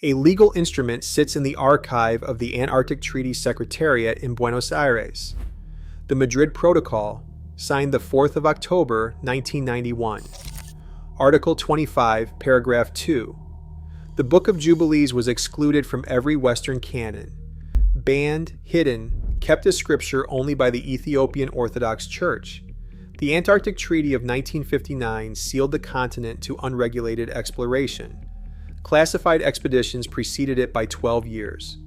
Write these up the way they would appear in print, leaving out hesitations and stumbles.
A legal instrument sits in the archive of the Antarctic Treaty Secretariat in Buenos Aires. The Madrid Protocol, signed the 4th of October, 1991. Article 25, Paragraph 2. The Book of Jubilees was excluded from every Western canon. Banned, hidden, kept as scripture only by the Ethiopian Orthodox Church. The Antarctic Treaty of 1959 sealed the continent to unregulated exploration. Classified expeditions preceded it by 12 years.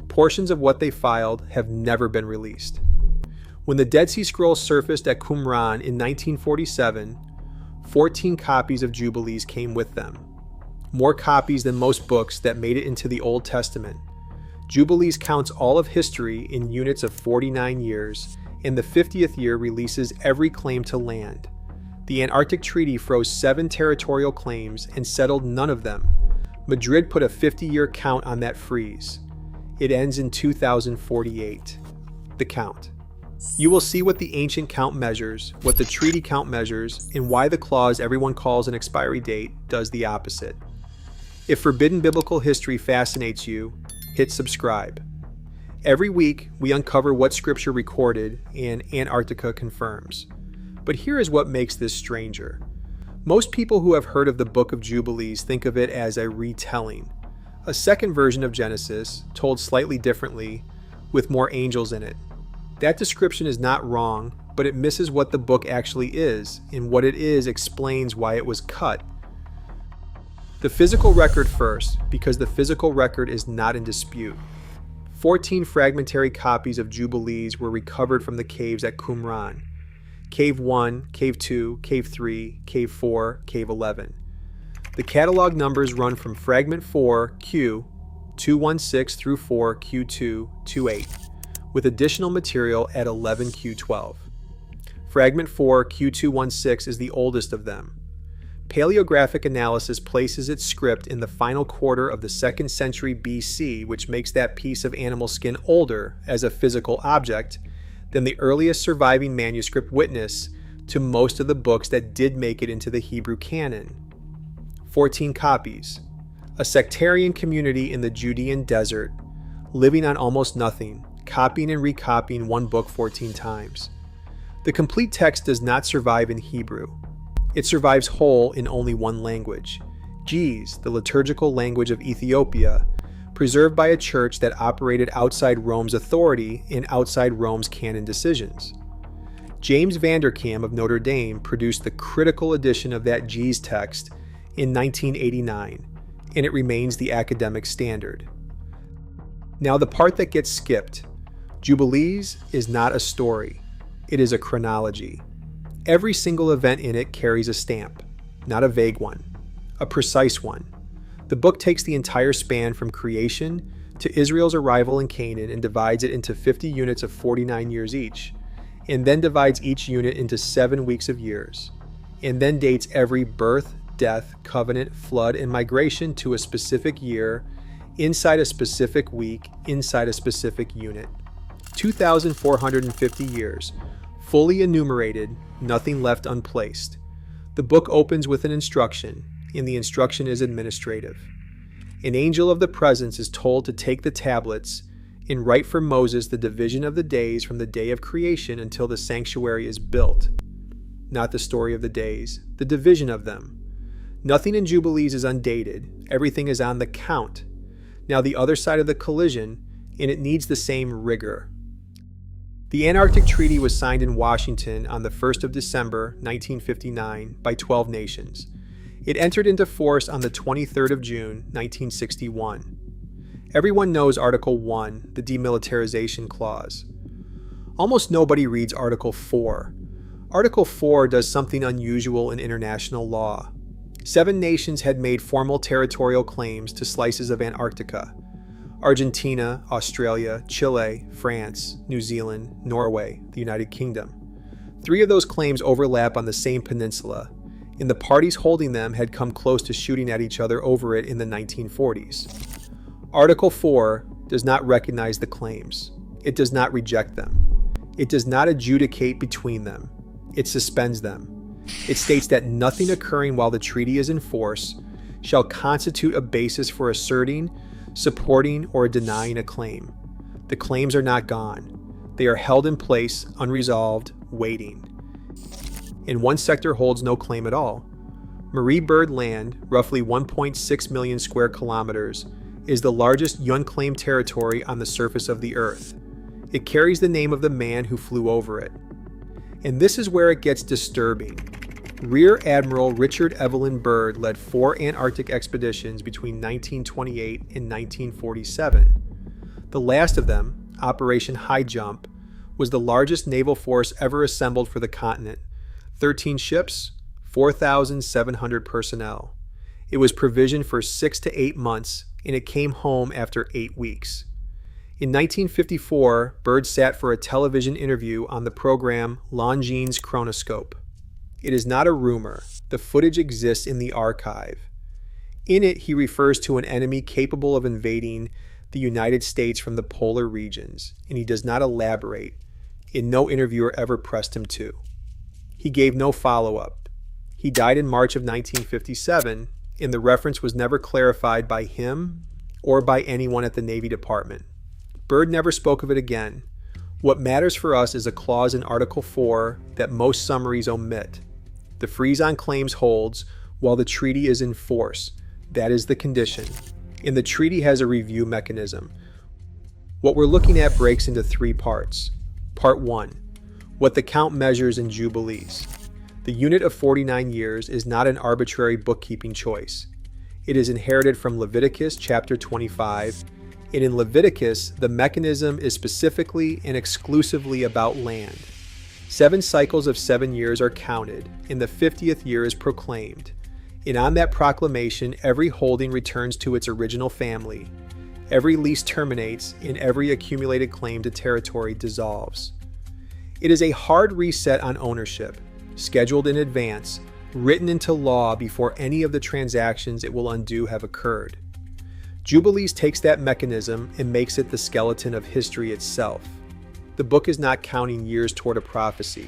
Portions of what they filed have never been released. When the Dead Sea Scrolls surfaced at Qumran in 1947, 14 copies of Jubilees came with them. More copies than most books that made it into the Old Testament. Jubilees counts all of history in units of 49 years, and the 50th year releases every claim to land. The Antarctic Treaty froze 7 territorial claims and settled none of them. Madrid put a 50-year count on that freeze. It ends in 2048. The count. You will see what the ancient count measures, what the treaty count measures, and why the clause everyone calls an expiry date does the opposite. If forbidden biblical history fascinates you, hit subscribe. Every week, we uncover what Scripture recorded and Antarctica confirms. But here is what makes this stranger. Most people who have heard of the Book of Jubilees think of it as a retelling, a second version of Genesis, told slightly differently, with more angels in it. That description is not wrong, but it misses what the book actually is, and what it is explains why it was cut. The physical record first, because the physical record is not in dispute. 14 fragmentary copies of Jubilees were recovered from the caves at Qumran. Cave 1, Cave 2, Cave 3, Cave 4, Cave 11. The catalog numbers run from Fragment 4, Q, 216 through 4, Q2, 28, with additional material at 11, Q12. Fragment 4, Q216 is the oldest of them. Paleographic analysis places its script in the final quarter of the 2nd century BC, which makes that piece of animal skin older as a physical object than the earliest surviving manuscript witness to most of the books that did make it into the Hebrew canon. 14 copies. A sectarian community in the Judean desert, living on almost nothing, copying and recopying one book 14 times. The complete text does not survive in Hebrew. It survives whole in only one language, Ge'ez, the liturgical language of Ethiopia, preserved by a church that operated outside Rome's authority and outside Rome's canon decisions. James Vanderkam of Notre Dame produced the critical edition of that Ge'ez text in 1989, and it remains the academic standard. Now the part that gets skipped. Jubilees is not a story. It is a chronology. Every single event in it carries a stamp, not a vague one, a precise one. The book takes the entire span from creation to Israel's arrival in Canaan and divides it into 50 units of 49 years each, and then divides each unit into 7 weeks of years, and then dates every birth, death, covenant, flood, and migration to a specific year, inside a specific week, inside a specific unit. 2,450 years, fully enumerated, nothing left unplaced. The book opens with an instruction, and the instruction is administrative. An angel of the presence is told to take the tablets and write for Moses the division of the days from the day of creation until the sanctuary is built. Not the story of the days, the division of them. Nothing in Jubilees is undated. Everything is on the count. Now the other side of the collision, and it needs the same rigor. The Antarctic Treaty was signed in Washington on the 1st of December, 1959, by 12 nations. It entered into force on the 23rd of June, 1961. Everyone knows Article 1, the Demilitarization Clause. Almost nobody reads Article 4. Article 4 does something unusual in international law. 7 nations had made formal territorial claims to slices of Antarctica: Argentina, Australia, Chile, France, New Zealand, Norway, the United Kingdom. 3 of those claims overlap on the same peninsula, and the parties holding them had come close to shooting at each other over it in the 1940s. Article 4 does not recognize the claims. It does not reject them. It does not adjudicate between them. It suspends them. It states that nothing occurring while the treaty is in force shall constitute a basis for asserting, supporting, or denying a claim. The claims are not gone. They are held in place, unresolved, waiting. And one sector holds no claim at all. Marie Byrd Land, roughly 1.6 million square kilometers, is the largest unclaimed territory on the surface of the Earth. It carries the name of the man who flew over it. And this is where it gets disturbing. Rear Admiral Richard Evelyn Byrd led 4 Antarctic expeditions between 1928 and 1947. The last of them, Operation High Jump, was the largest naval force ever assembled for the continent. 13 ships, 4,700 personnel. It was provisioned for 6 to 8 months, and it came home after 8 weeks. In 1954, Byrd sat for a television interview on the program Longines Chronoscope. It is not a rumor. The footage exists in the archive. In it, he refers to an enemy capable of invading the United States from the polar regions, and he does not elaborate, and no interviewer ever pressed him to. He gave no follow-up. He died in March of 1957, and the reference was never clarified by him or by anyone at the Navy Department. Byrd never spoke of it again. What matters for us is a clause in Article 4 that most summaries omit. The freeze on claims holds while the treaty is in force. That is the condition. And the treaty has a review mechanism. What we're looking at breaks into 3 parts. Part 1. What the count measures in Jubilees. The unit of 49 years is not an arbitrary bookkeeping choice. It is inherited from Leviticus chapter 25, and in Leviticus, the mechanism is specifically and exclusively about land. 7 cycles of 7 years are counted, and the 50th year is proclaimed. And on that proclamation, every holding returns to its original family. Every lease terminates, and every accumulated claim to territory dissolves. It is a hard reset on ownership, scheduled in advance, written into law before any of the transactions it will undo have occurred. Jubilees takes that mechanism and makes it the skeleton of history itself. The book is not counting years toward a prophecy.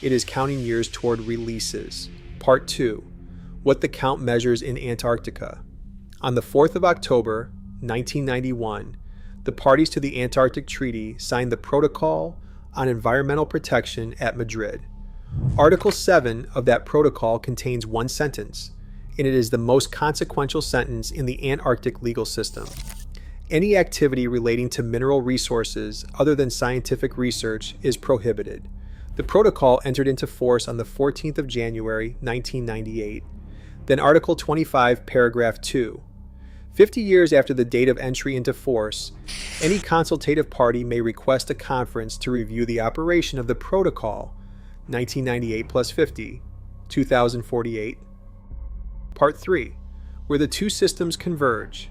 It is counting years toward releases. Part 2. What the count measures in Antarctica. On the 4th of October, 1991, the parties to the Antarctic Treaty signed the Protocol on Environmental Protection at Madrid. Article 7 of that protocol contains 1 sentence, and it is the most consequential sentence in the Antarctic legal system. Any activity relating to mineral resources other than scientific research is prohibited. The protocol entered into force on the 14th of January, 1998. Then Article 25, Paragraph 2. 50 years after the date of entry into force, any consultative party may request a conference to review the operation of the protocol, 1998 plus 50, 2048. Part 3, where the 2 systems converge.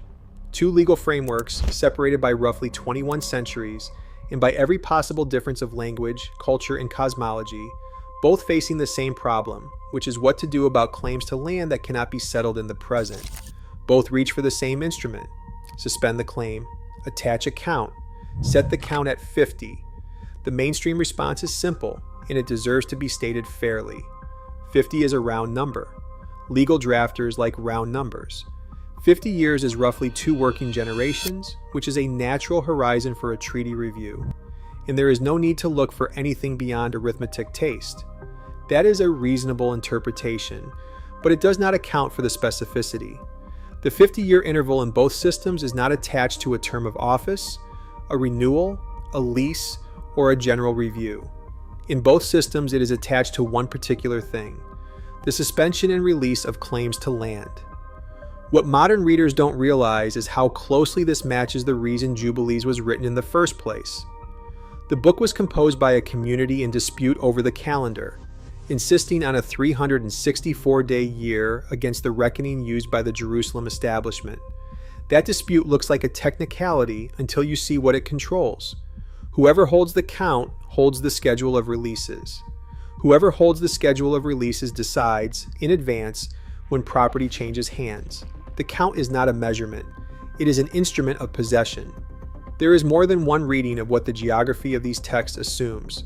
2 legal frameworks separated by roughly 21 centuries and by every possible difference of language, culture, and cosmology, both facing the same problem, which is what to do about claims to land that cannot be settled in the present. Both reach for the same instrument. Suspend the claim, attach a count, set the count at 50. The mainstream response is simple, and it deserves to be stated fairly. 50 is a round number. Legal drafters like round numbers. 50 years is roughly 2 working generations, which is a natural horizon for a treaty review. And there is no need to look for anything beyond arithmetic taste. That is a reasonable interpretation, but it does not account for the specificity. The 50-year interval in both systems is not attached to a term of office, a renewal, a lease, or a general review. In both systems, it is attached to one particular thing: the suspension and release of claims to land. What modern readers don't realize is how closely this matches the reason Jubilees was written in the first place. The book was composed by a community in dispute over the calendar, insisting on a 364-day year against the reckoning used by the Jerusalem establishment. That dispute looks like a technicality until you see what it controls. Whoever holds the count holds the schedule of releases. Whoever holds the schedule of releases decides, in advance, when property changes hands. The count is not a measurement. It is an instrument of possession. There is more than one reading of what the geography of these texts assumes.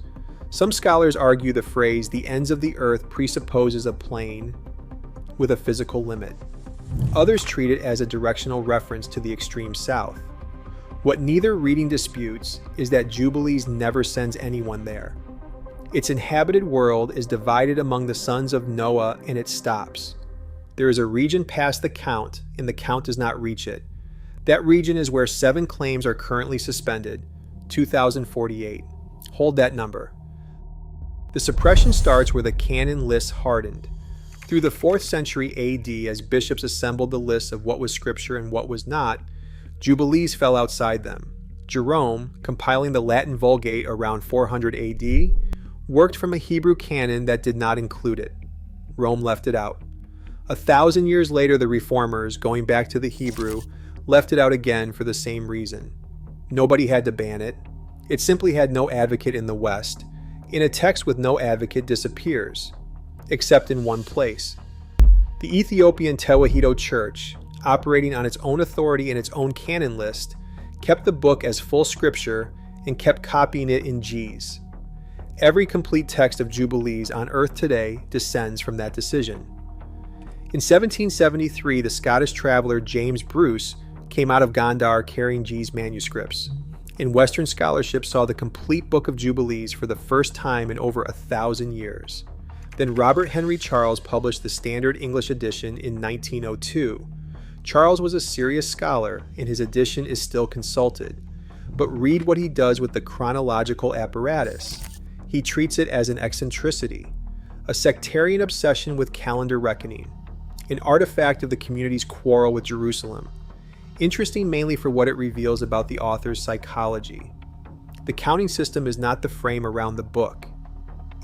Some scholars argue the phrase "the ends of the earth" presupposes a plane with a physical limit. Others treat it as a directional reference to the extreme south. What neither reading disputes is that Jubilees never sends anyone there. Its inhabited world is divided among the sons of Noah, and it stops. There is a region past the count, and the count does not reach it. That region is where 7 claims are currently suspended, 2048. Hold that number. The suppression starts where the canon lists hardened. Through the 4th century AD, as bishops assembled the lists of what was scripture and what was not, Jubilees fell outside them. Jerome, compiling the Latin Vulgate around 400 AD, worked from a Hebrew canon that did not include it. Rome left it out. 1,000 years later, the Reformers, going back to the Hebrew, left it out again for the same reason. Nobody had to ban it. It simply had no advocate in the West, and a text with no advocate disappears, except in one place. The Ethiopian Tewahedo Church, operating on its own authority and its own canon list, kept the book as full scripture and kept copying it in G's. Every complete text of Jubilees on earth today descends from that decision. In 1773, the Scottish traveler James Bruce came out of Gondar carrying G's manuscripts, and Western scholarship saw the complete Book of Jubilees for the first time in over 1,000 years. Then Robert Henry Charles published the Standard English edition in 1902. Charles was a serious scholar, and his edition is still consulted. But read what he does with the chronological apparatus. He treats it as an eccentricity, a sectarian obsession with calendar reckoning, an artifact of the community's quarrel with Jerusalem, interesting mainly for what it reveals about the author's psychology. The counting system is not the frame around the book.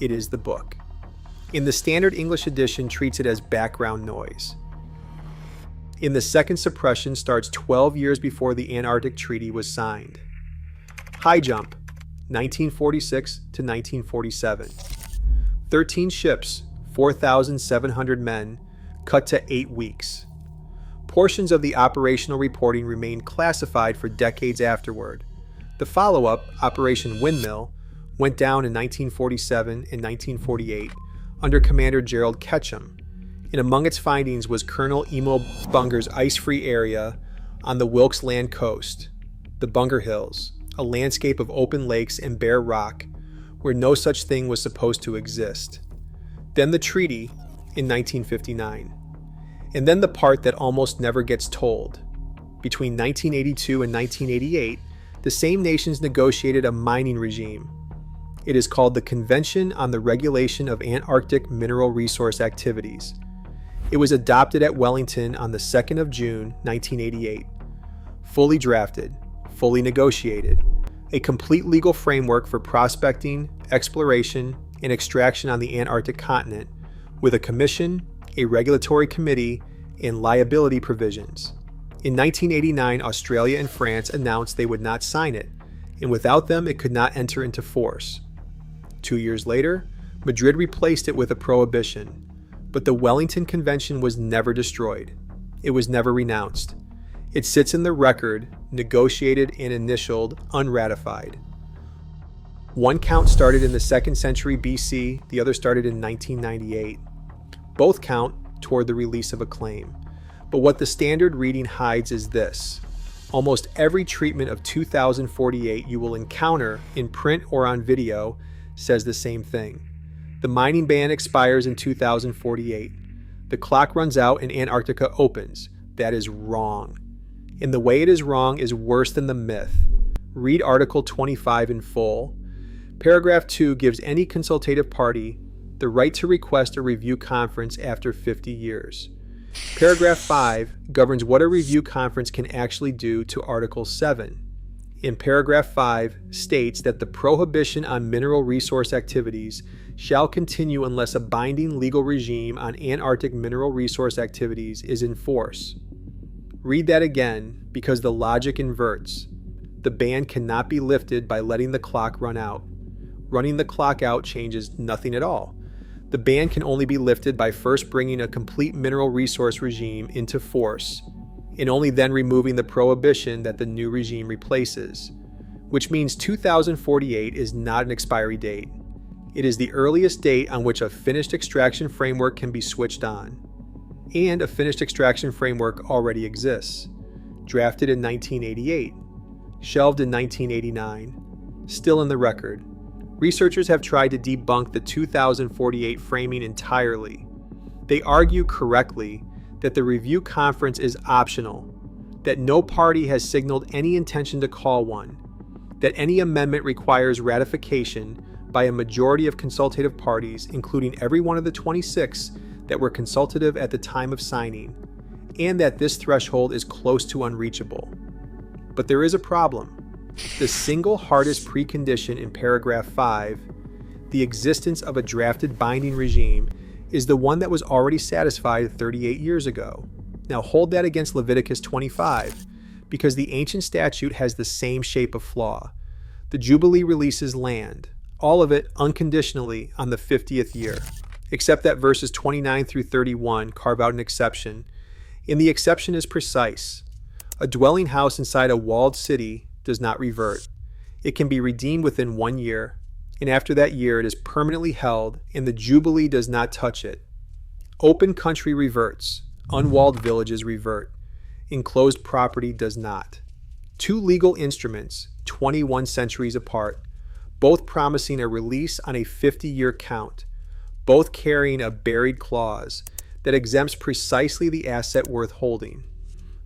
It is the book. In the Standard English edition treats it as background noise. In the second suppression starts 12 years before the Antarctic Treaty was signed. High jump, 1946 to 1947. 13 ships, 4,700 men, cut to 8 weeks. Portions of the operational reporting remained classified for decades afterward. The follow-up, Operation Windmill, went down in 1947 and 1948 under Commander Gerald Ketchum, and among its findings was Colonel Emo Bunger's ice-free area on the Wilkes Land coast, the Bunger Hills, a landscape of open lakes and bare rock where no such thing was supposed to exist. Then the treaty in 1959. And then the part that almost never gets told. Between 1982 and 1988, the same nations negotiated a mining regime. It is called the Convention on the Regulation of Antarctic Mineral Resource Activities. It was adopted at Wellington on the 2nd of June, 1988. Fully drafted, fully negotiated, a complete legal framework for prospecting, exploration, and extraction on the Antarctic continent, with a commission, a regulatory committee, and liability provisions. In 1989, Australia and France announced they would not sign it, and without them it could not enter into force. 2 years later, Madrid replaced it with a prohibition, but the Wellington Convention was never destroyed. It was never renounced. It sits in the record, negotiated and initialed, unratified. One count started in the 2nd century BC, the other started in 1998. Both count toward the release of a claim. But what the standard reading hides is this. Almost every treatment of 2048 you will encounter in print or on video says the same thing. The mining ban expires in 2048. The clock runs out and Antarctica opens. That is wrong. And the way it is wrong is worse than the myth. Read Article 25 in full. Paragraph 2 gives any consultative party the right to request a review conference after 50 years. Paragraph 5 governs what a review conference can actually do to Article 7. In paragraph 5 states that the prohibition on mineral resource activities shall continue unless a binding legal regime on Antarctic mineral resource activities is in force. Read that again because the logic inverts. The ban cannot be lifted by letting the clock run out. Running the clock out changes nothing at all. The ban can only be lifted by first bringing a complete mineral resource regime into force, and only then removing the prohibition that the new regime replaces, which means 2048 is not an expiry date. It is the earliest date on which a finished extraction framework can be switched on. and a finished extraction framework already exists. Drafted in 1988, shelved in 1989, still in the record. Researchers have tried to debunk the 2048 framing entirely. They argue correctly that the review conference is optional, that no party has signaled any intention to call one, that any amendment requires ratification by a majority of consultative parties, including every one of the 26 that were consultative at the time of signing, and that this threshold is close to unreachable. But there is a problem. The single hardest precondition in paragraph 5, the existence of a drafted binding regime, is the one that was already satisfied 38 years ago. Now hold that against Leviticus 25, because the ancient statute has the same shape of flaw. The Jubilee releases land, all of it unconditionally on the 50th year, except that verses 29 through 31 carve out an exception, and the exception is precise. A dwelling house inside a walled city does not revert. It can be redeemed within 1 year, and after that year it is permanently held, and the Jubilee does not touch it. Open country reverts. Unwalled villages revert. Enclosed property does not. Two legal instruments, 21 centuries apart, both promising a release on a 50-year count, both carrying a buried clause that exempts precisely the asset worth holding.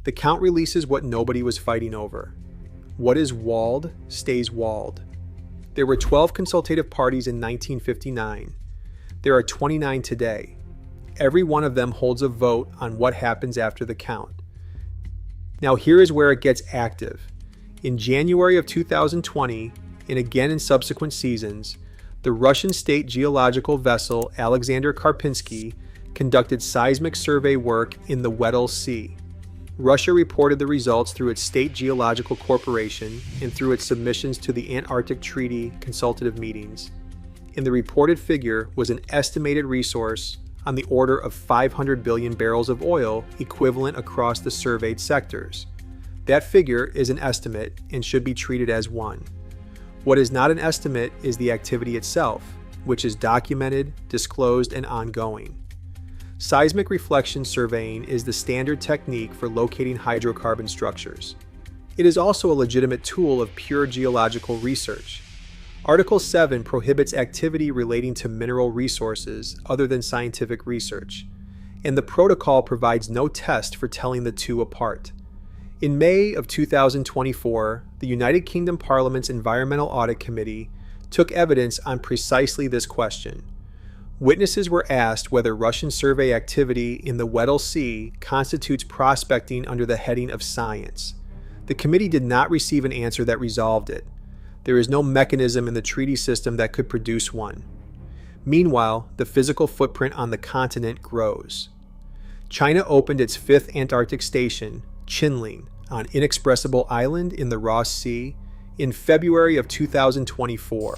The count releases what nobody was fighting over. What is walled stays walled. There were 12 consultative parties in 1959. There are 29 today. Every one of them holds a vote on what happens after the count. Now here is where it gets active. In January of 2020, and again in subsequent seasons, the Russian state geological vessel Alexander Karpinsky conducted seismic survey work in the Weddell Sea. Russia reported the results through its State Geological Corporation and through its submissions to the Antarctic Treaty consultative meetings. And the reported figure was an estimated resource on the order of 500 billion barrels of oil equivalent across the surveyed sectors. That figure is an estimate and should be treated as one. What is not an estimate is the activity itself, which is documented, disclosed, and ongoing. Seismic reflection surveying is the standard technique for locating hydrocarbon structures. It is also a legitimate tool of pure geological research. Article 7 prohibits activity relating to mineral resources other than scientific research, and the protocol provides no test for telling the two apart. In May of 2024, the United Kingdom Parliament's Environmental Audit Committee took evidence on precisely this question. Witnesses were asked whether Russian survey activity in the Weddell Sea constitutes prospecting under the heading of science. The committee did not receive an answer that resolved it. There is no mechanism in the treaty system that could produce one. Meanwhile, the physical footprint on the continent grows. China opened its 5th Antarctic station, Qinling, on Inexpressible Island in the Ross Sea, in February of 2024.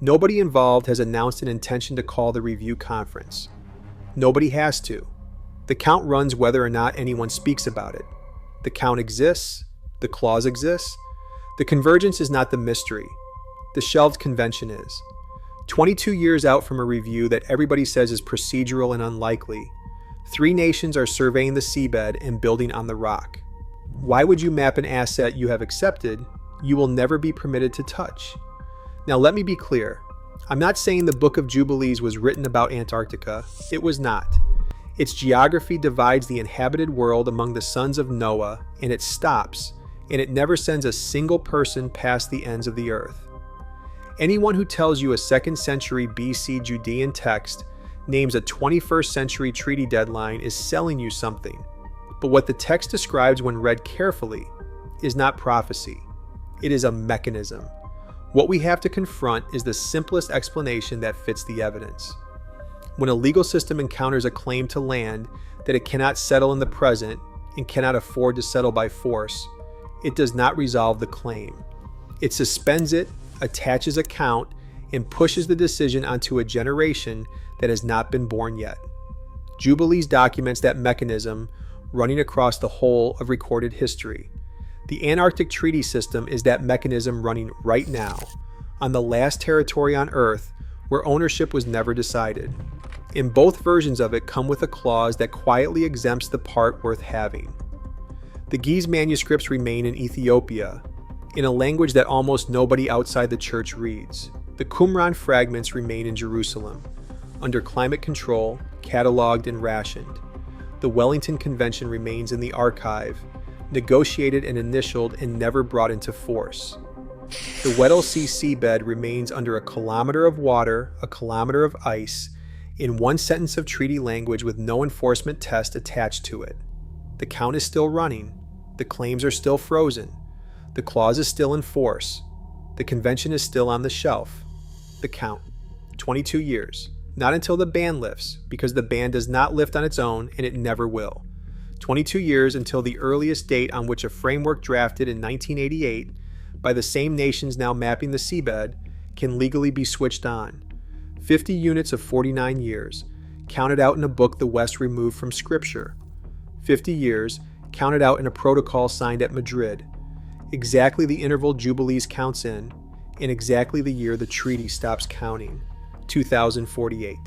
Nobody involved has announced an intention to call the review conference. Nobody has to. The count runs whether or not anyone speaks about it. The count exists. The clause exists. The convergence is not the mystery. The shelved convention is. 22 years out from a review that everybody says is procedural and unlikely, 3 nations are surveying the seabed and building on the rock. Why would you map an asset you have accepted you will never be permitted to touch? Now let me be clear. I'm not saying the Book of Jubilees was written about Antarctica. It was not. Its geography divides the inhabited world among the sons of Noah, and it stops, and it never sends a single person past the ends of the earth. Anyone who tells you a 2nd century BC Judean text names a 21st century treaty deadline is selling you something. But what the text describes when read carefully is not prophecy. It is a mechanism. What we have to confront is the simplest explanation that fits the evidence. When a legal system encounters a claim to land that it cannot settle in the present and cannot afford to settle by force, it does not resolve the claim. It suspends it, attaches a count, and pushes the decision onto a generation that has not been born yet. Jubilees documents that mechanism running across the whole of recorded history. The Antarctic Treaty System is that mechanism running right now, on the last territory on Earth where ownership was never decided. In both versions of it come with a clause that quietly exempts the part worth having. The Geza manuscripts remain in Ethiopia, in a language that almost nobody outside the church reads. The Qumran fragments remain in Jerusalem, under climate control, cataloged and rationed. The Wellington Convention remains in the archive, negotiated and initialed and never brought into force. The Weddell Sea seabed remains under a kilometer of water, a kilometer of ice, in one sentence of treaty language with no enforcement test attached to it. The count is still running. The claims are still frozen. The clause is still in force. The convention is still on the shelf. The count, 22 years. Not until the ban lifts, because the ban does not lift on its own and it never will. 22 years until the earliest date on which a framework drafted in 1988 by the same nations now mapping the seabed can legally be switched on. 50 units of 49 years, counted out in a book the West removed from Scripture. 50 years, counted out in a protocol signed at Madrid. Exactly the interval Jubilees counts in, and exactly the year the treaty stops counting, 2048.